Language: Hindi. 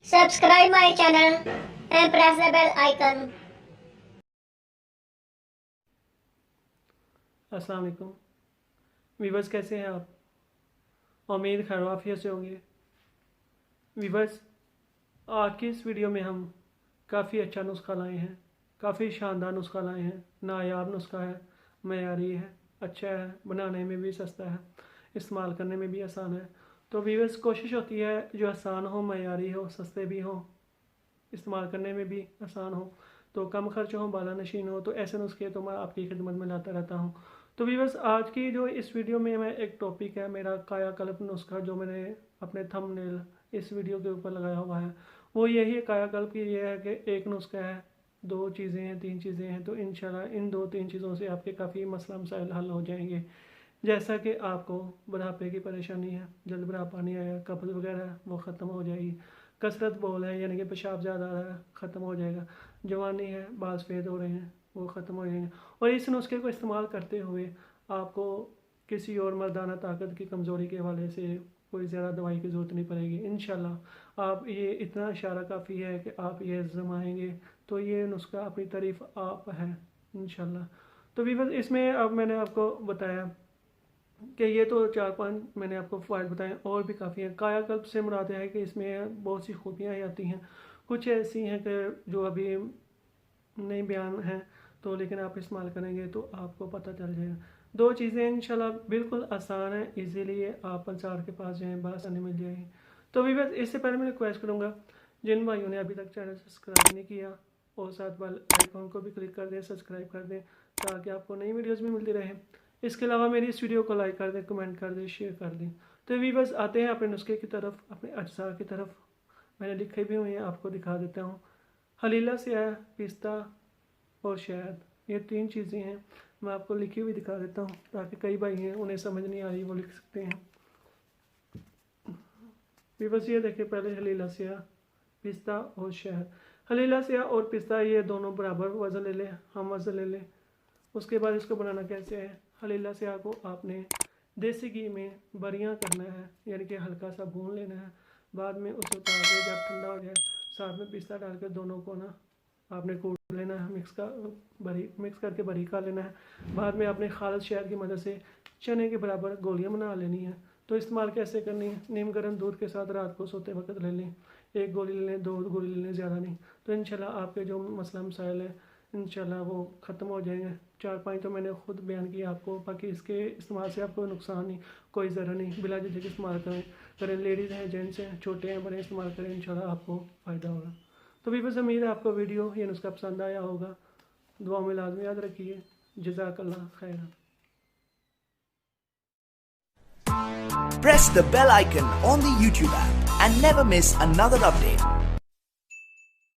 Subscribe my channel and press the bell icon. अस्सलाम वालेकुम वीवर्स, कैसे हैं आप? उम्मीद खैर आफियत से होंगे। वीवर्स, आज की इस वीडियो में हम काफ़ी अच्छा नुस्खा लाए हैं, काफ़ी शानदार नुस्खा लाए हैं। नायाब नुस्खा है, मयारी है, अच्छा है, बनाने में भी सस्ता है, इस्तेमाल करने में भी आसान है। तो वीवर्स, कोशिश होती है जो आसान हो, मयारी हो, सस्ते भी हो, इस्तेमाल करने में भी आसान हो, तो कम खर्च हो, बाला नशीन हो, तो ऐसे नुस्खे तो मैं आपकी खिदमत में लाता रहता हूँ। तो व्यूअर्स, आज की जो इस वीडियो में मैं एक टॉपिक है मेरा कायाकल्प नुस्खा, जो मैंने अपने थंबनेल इस वीडियो के ऊपर लगाया हुआ है, वो यही है कायाकल्प की। ये है कि एक नुस्खा है, दो चीज़ें हैं, तीन चीज़ें हैं, तो इंशाल्लाह इन दो तीन चीज़ों से आपके काफ़ी मसला मसाइल हल हो जाएंगे। जैसा कि आपको बुढ़ापे की परेशानी है, जल्द बुढ़ापा नहीं आया, कब्ज वगैरह है, वो ख़त्म हो जाएगी। कसरत बोल है, यानी कि पेशाब ज़्यादा आ रहा है, ख़त्म हो जाएगा। जवानी है, बाल सफ़ेद हो रहे हैं, वो ख़त्म हो जाएंगे। और इस नुस्खे को इस्तेमाल करते हुए आपको किसी और मर्दाना ताकत की कमज़ोरी के हवाले से कोई ज़्यादा दवाई की ज़रूरत नहीं पड़ेगी इंशाल्लाह। आप ये इतना इशारा काफ़ी है कि आप ये आज़माएंगे तो ये नुस्खा अपनी तारीफ़ आप है इंशाल्लाह। तो वीवर, इसमें अब मैंने आपको बताया कि ये तो चार पांच मैंने आपको फ़ायदे बताए, और भी काफ़ी हैं। कायाकल्प से मुराद है कि इसमें बहुत सी खूबियाँ आती हैं, कुछ ऐसी हैं कि जो अभी नहीं बयान हैं, तो लेकिन आप इस्तेमाल करेंगे तो आपको पता चल जाएगा। दो चीज़ें इंशाल्लाह बिल्कुल आसान है, इजीली आप पंसार के पास जाएँ, बआसानी मिल जाएगी। तो वीवर, इससे पहले मैं रिक्वेस्ट करूँगा, जिन भाइयों ने अभी तक चैनल सब्सक्राइब नहीं किया, और साथ बेल आइकॉन को भी क्लिक कर दें, सब्सक्राइब कर दें, ताकि आपको नई वीडियोज़ भी मिलती रहे। इसके अलावा मेरी इस वीडियो को लाइक कर दें, कमेंट कर दें, शेयर कर दें। तो वीवर्स, आते हैं अपने नुस्खे की तरफ, अपने अज्जा की तरफ। मैंने लिखे भी हुए हैं, आपको दिखा देता हूँ। हलीला से है, पिस्ता और शहद, ये तीन चीज़ें हैं। मैं आपको लिखी हुई दिखा देता हूँ, ताकि कई भाई हैं उन्हें समझ नहीं आ रही, वो लिख सकते हैं। वीवर्स, ये देखिए, पहले हलीला से, पिस्ता और शहद। हलीला से और पिस्ता, ये दोनों बराबर वज़न ले लें, हम वज़न ले लें। उसके बाद इसको बनाना कैसे है। हलीला स्याह को आपने देसी घी में बरियां करना है, यानी कि हल्का सा भून लेना है। बाद में उसे उतार के जब ठंडा हो जाए, साथ में पिस्ता डाल के दोनों को ना आपने कूट लेना है, मिक्स करके बरीक कर लेना है। बाद में आपने खालिद शहद की मदद से चने के बराबर गोलियां बना लेनी है। तो इस्तेमाल कैसे करनी है, नीम गर्म दूध के साथ रात को सोते वक्त ले लें। एक गोली ले लें, दो गोली ले लें, ज़्यादा नहीं। तो इंशाल्लाह आपके जो मसला मसाइल है इंशाल्लाह वो ख़त्म हो जाएंगे। चार पांच तो मैंने खुद बयान किया आपको, बाकी इसके इस्तेमाल से आपको नुकसान नहीं, कोई ज़रा नहीं। बिला झिझक इस्तेमाल करें, लेडीज़ हैं, जेंट्स हैं, छोटे हैं, बड़े, इस्तेमाल करें, इंशाल्लाह आपको फ़ायदा होगा। तो भी बस उम्मीद है आपको वीडियो ये नुस्खा पसंद आया होगा। दुआ में लाजमी याद रखिए। जज़ाकल्लाह खैर। Press the bell icon on the YouTube app and never miss another update.